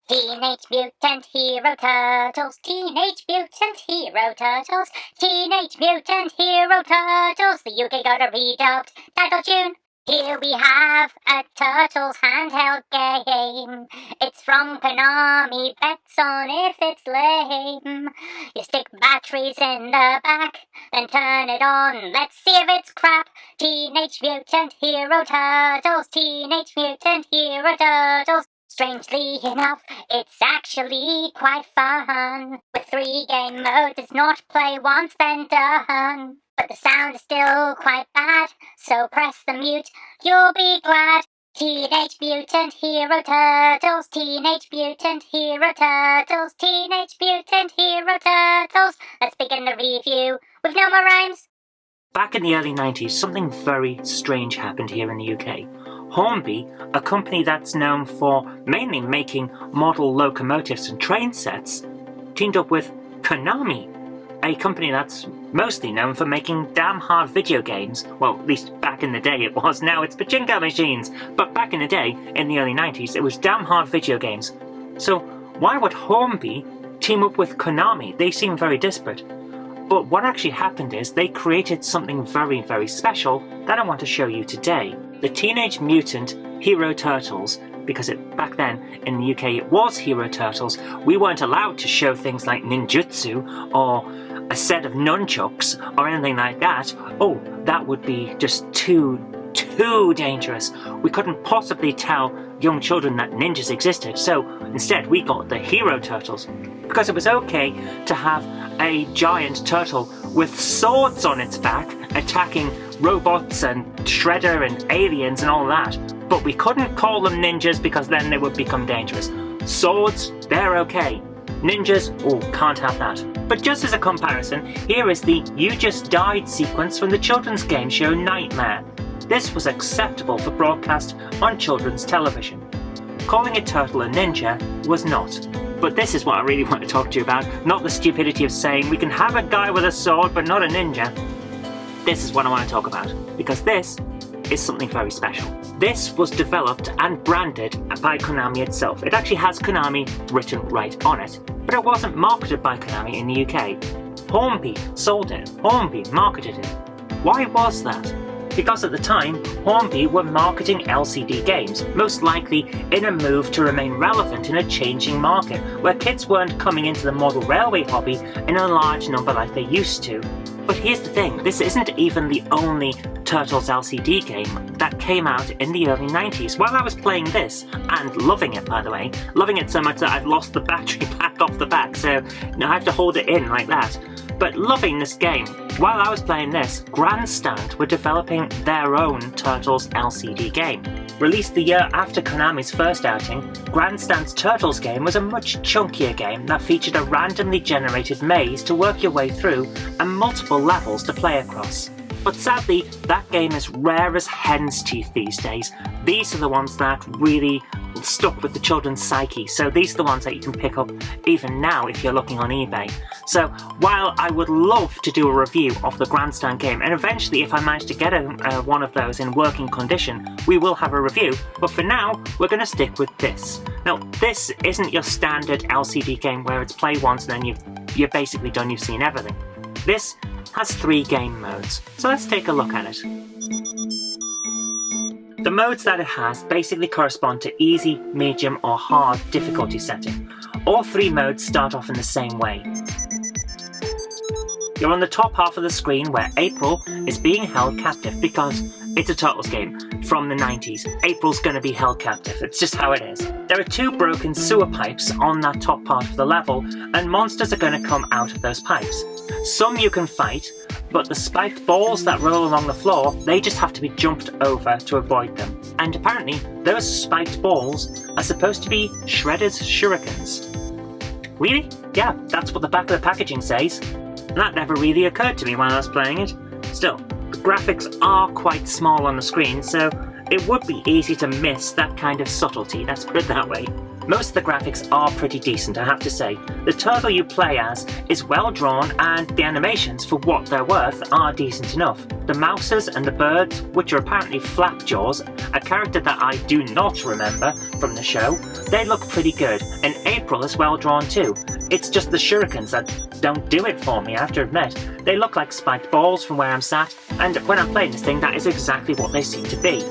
Teenage Mutant Hero Turtles, Teenage Mutant Hero Turtles, Teenage Mutant Hero Turtles, the UK got a redubbed title tune. Here we have a Turtles handheld game. It's from Konami, bets on if it's lame. You stick batteries in the back, then turn it on, let's see if it's crap. Teenage Mutant Hero Turtles, Teenage Mutant Hero Turtles. Strangely enough, it's actually quite fun. With 3 game modes, it's not play once then done. But the sound is still quite bad, so press the mute, you'll be glad. Teenage Mutant Hero Turtles, Teenage Mutant Hero Turtles, Teenage Mutant Hero Turtles. Let's begin the review with no more rhymes. Back in the early 90s, something very strange happened here in the UK. Hornby, a company that's known for mainly making model locomotives and train sets, teamed up with Konami, a company that's mostly known for making damn hard video games. Well, at least back in the day it was. Now it's pachinko machines. But back in the day, in the early 90s, it was damn hard video games. So why would Hornby team up with Konami? They seem very disparate. But what actually happened is they created something very, very special that I want to show you today. The Teenage Mutant Hero Turtles, because back then in the UK it was Hero Turtles, we weren't allowed to show things like ninjutsu or a set of nunchucks or anything like that. Oh, that would be just too dangerous. We couldn't possibly tell young children that ninjas existed, so instead we got the Hero Turtles. Because it was okay to have a giant turtle with swords on its back attacking robots and Shredder and aliens and all that. But we couldn't call them ninjas because then they would become dangerous. Swords, they're okay. Ninjas, oh, can't have that. But just as a comparison, here is the You Just Died sequence from the children's game show Nightmare. This was acceptable for broadcast on children's television. Calling a turtle a ninja was not. But this is what I really want to talk to you about, not the stupidity of saying we can have a guy with a sword but not a ninja. This is what I want to talk about, because this is something very special. This was developed and branded by Konami itself. It actually has Konami written right on it, but it wasn't marketed by Konami in the UK. Hornby sold it. Hornby marketed it. Why was that? Because at the time, Hornby were marketing LCD games, most likely in a move to remain relevant in a changing market, where kids weren't coming into the model railway hobby in a large number like they used to. But here's the thing, this isn't even the only Turtles LCD game that came out in the early 90s. While I was playing this, and loving it by the way, loving it so much that I've lost the battery pack off the back, so I have to hold it in like that. But loving this game, while I was playing this, Grandstand were developing their own Turtles LCD game. Released the year after Konami's first outing, Grandstand's Turtles game was a much chunkier game that featured a randomly generated maze to work your way through and multiple levels to play across. But sadly, that game is rare as hen's teeth these days. These are the ones that really stuck with the children's psyche, so these are the ones that you can pick up even now if you're looking on eBay. So while I would love to do a review of the Grandstand game, and eventually if I manage to get one of those in working condition, we will have a review, but for now we're going to stick with this. Now this isn't your standard LCD game where it's play once and then you're basically done, you've seen everything. This has 3 game modes, so let's take a look at it. The modes that it has basically correspond to easy, medium or hard difficulty setting. All 3 modes start off in the same way. You're on the top half of the screen where April is being held captive because it's a Turtles game from the 90s. April's going to be held captive, it's just how it is. There are 2 broken sewer pipes on that top part of the level and monsters are going to come out of those pipes. Some you can fight, but the spiked balls that roll along the floor, they just have to be jumped over to avoid them. And apparently, those spiked balls are supposed to be Shredder's shurikens. Really? Yeah, that's what the back of the packaging says. And that never really occurred to me while I was playing it. Still, the graphics are quite small on the screen, so it would be easy to miss that kind of subtlety, let's put it that way. Most of the graphics are pretty decent, I have to say. The turtle you play as is well drawn, and the animations, for what they're worth, are decent enough. The mouses and the birds, which are apparently Flapjaws, a character that I do not remember from the show, they look pretty good, and April is well drawn too. It's just the shurikens that don't do it for me, I have to admit. They look like spiked balls from where I'm sat, and when I'm playing this thing, that is exactly what they seem to be.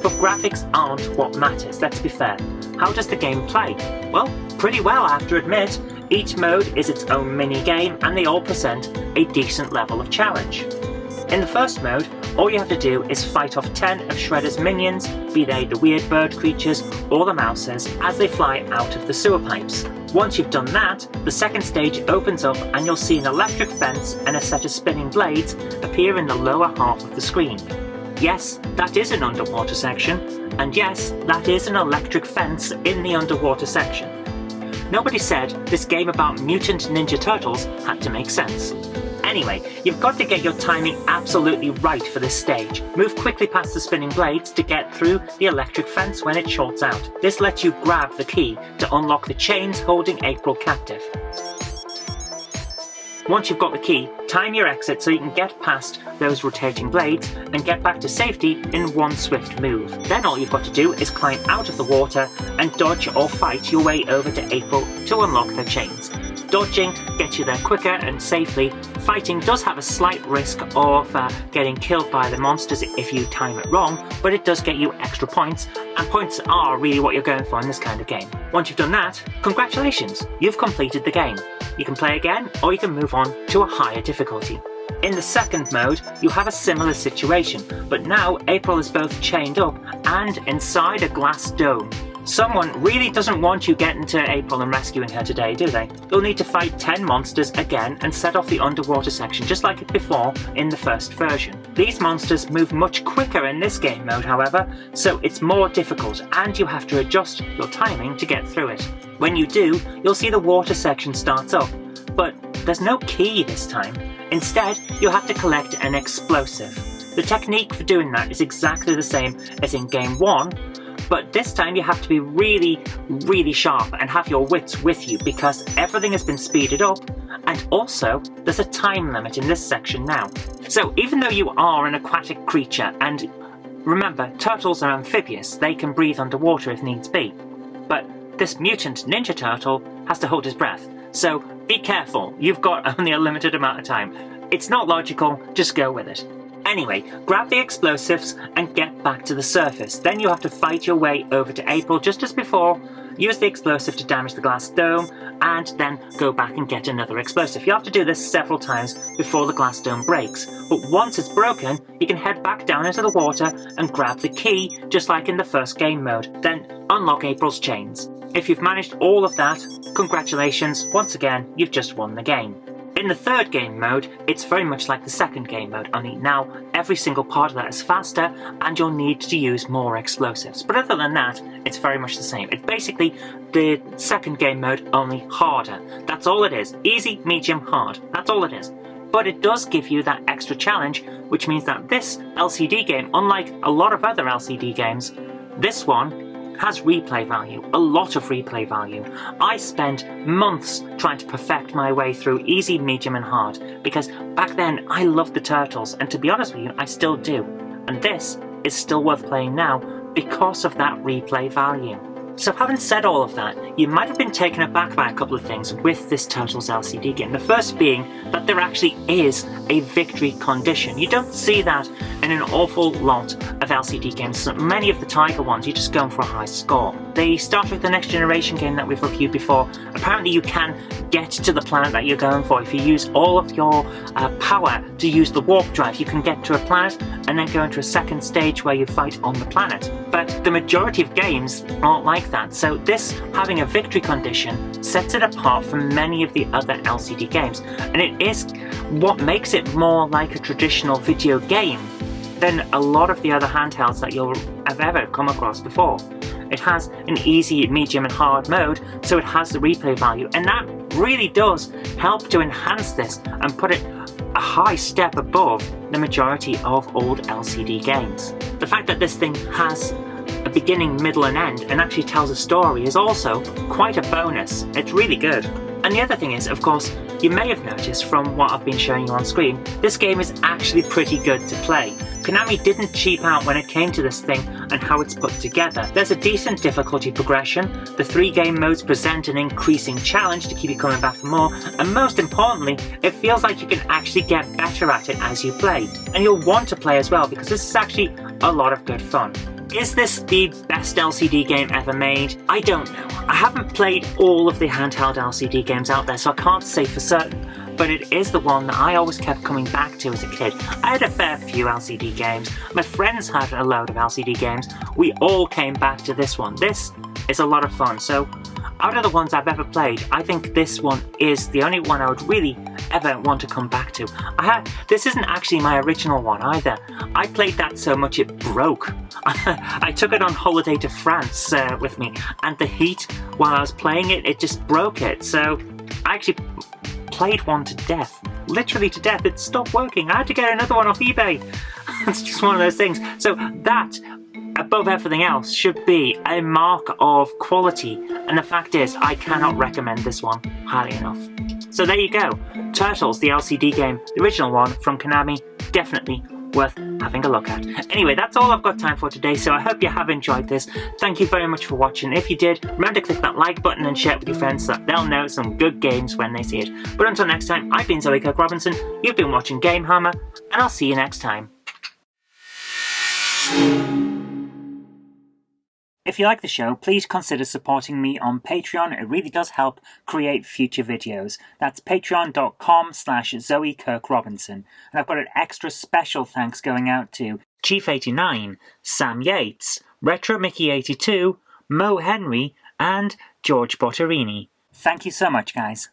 But graphics aren't what matters, let's be fair. How does the game play? Well, pretty well, I have to admit. Each mode is its own mini-game, and they all present a decent level of challenge. In the first mode, all you have to do is fight off 10 of Shredder's minions, be they the weird bird creatures or the mouses, as they fly out of the sewer pipes. Once you've done that, the second stage opens up and you'll see an electric fence and a set of spinning blades appear in the lower half of the screen. Yes, that is an underwater section, and yes, that is an electric fence in the underwater section. Nobody said this game about mutant Ninja Turtles had to make sense. Anyway, you've got to get your timing absolutely right for this stage. Move quickly past the spinning blades to get through the electric fence when it shorts out. This lets you grab the key to unlock the chains holding April captive. Once you've got the key, time your exit so you can get past those rotating blades and get back to safety in one swift move. Then all you've got to do is climb out of the water and dodge or fight your way over to April to unlock her chains. Dodging gets you there quicker and safely. Fighting does have a slight risk of getting killed by the monsters if you time it wrong, but it does get you extra points, and points are really what you're going for in this kind of game. Once you've done that, congratulations, you've completed the game. You can play again, or you can move on to a higher difficulty. In the second mode, you have a similar situation, but now April is both chained up and inside a glass dome. Someone really doesn't want you getting to April and rescuing her today, do they? You'll need to fight 10 monsters again and set off the underwater section just like before in the first version. These monsters move much quicker in this game mode, however, so it's more difficult and you have to adjust your timing to get through it. When you do, you'll see the water section starts up, but there's no key this time. Instead, you have to collect an explosive. The technique for doing that is exactly the same as in game 1, but this time you have to be really, really sharp and have your wits with you because everything has been speeded up, and also there's a time limit in this section now. So even though you are an aquatic creature, and remember, turtles are amphibious, they can breathe underwater if needs be, but this mutant Ninja Turtle has to hold his breath, so be careful, you've got only a limited amount of time. It's not logical, just go with it. Anyway, grab the explosives and get back to the surface. Then you have to fight your way over to April just as before, use the explosive to damage the glass dome, and then go back and get another explosive. You have to do this several times before the glass dome breaks. But once it's broken, you can head back down into the water and grab the key, just like in the first game mode. Then unlock April's chains. If you've managed all of that, congratulations, once again, you've just won the game. In the third game mode, it's very much like the second game mode, only now every single part of that is faster and you'll need to use more explosives. But other than that, it's very much the same. It's basically the second game mode, only harder. That's all it is. Easy, medium, hard. That's all it is. But it does give you that extra challenge, which means that this LCD game, unlike a lot of other LCD games, this one has replay value, a lot of replay value. I spent months trying to perfect my way through easy, medium and hard, because back then I loved the Turtles, and to be honest with you, I still do. And this is still worth playing now because of that replay value. So having said all of that, you might have been taken aback by a couple of things with this Turtles LCD game. The first being that there actually is a victory condition. You don't see that in an awful lot of LCD games. So many of the Tiger ones, you're just going for a high score. The Star Trek The Next Generation game that we've reviewed before, apparently you can get to the planet that you're going for. If you use all of your power to use the warp drive, you can get to a planet and then go into a second stage where you fight on the planet. But the majority of games aren't like that, so this having a victory condition sets it apart from many of the other LCD games, and it is what makes it more like a traditional video game than a lot of the other handhelds that you'll have ever come across before. It has an easy, medium and hard mode, so it has the replay value, and that really does help to enhance this and put it a high step above the majority of old LCD games. The fact that this thing has a beginning, middle and end and actually tells a story is also quite a bonus. It's really good. And the other thing is, of course, you may have noticed from what I've been showing you on screen, this game is actually pretty good to play. Konami didn't cheap out when it came to this thing and how it's put together. There's a decent difficulty progression, the 3 game modes present an increasing challenge to keep you coming back for more, and most importantly, it feels like you can actually get better at it as you play. And you'll want to play as well because this is actually a lot of good fun. Is this the best LCD game ever made? I don't know. I haven't played all of the handheld LCD games out there, so I can't say for certain, but it is the one that I always kept coming back to as a kid. I had a fair few LCD games, my friends had a load of LCD games, we all came back to this one. This is a lot of fun, so out of the ones I've ever played, I think this one is the only one I would really ever want to come back to. This isn't actually my original one either. I played that so much it broke. I took it on holiday to France with me, and the heat while I was playing it, it just broke it. So I actually played one to death, literally to death. It stopped working. I had to get another one off eBay. It's just one of those things. So that, above everything else, should be a mark of quality, and the fact is I cannot recommend this one highly enough. So there you go, Turtles, the LCD game, the original one from Konami, definitely worth having a look at. Anyway, that's all I've got time for today, so I hope you have enjoyed this. Thank you very much for watching. If you did, remember to click that like button and share it with your friends so that they'll know some good games when they see it. But until next time, I've been Zoe Kirk Robinson, you've been watching GameHammer, and I'll see you next time. If you like the show, please consider supporting me on Patreon. It really does help create future videos. That's patreon.com/Zoe Kirk Robinson. And I've got an extra special thanks going out to Chief89, Sam Yates, Retro Mickey82, Mo Henry, and George Bortorini. Thank you so much, guys.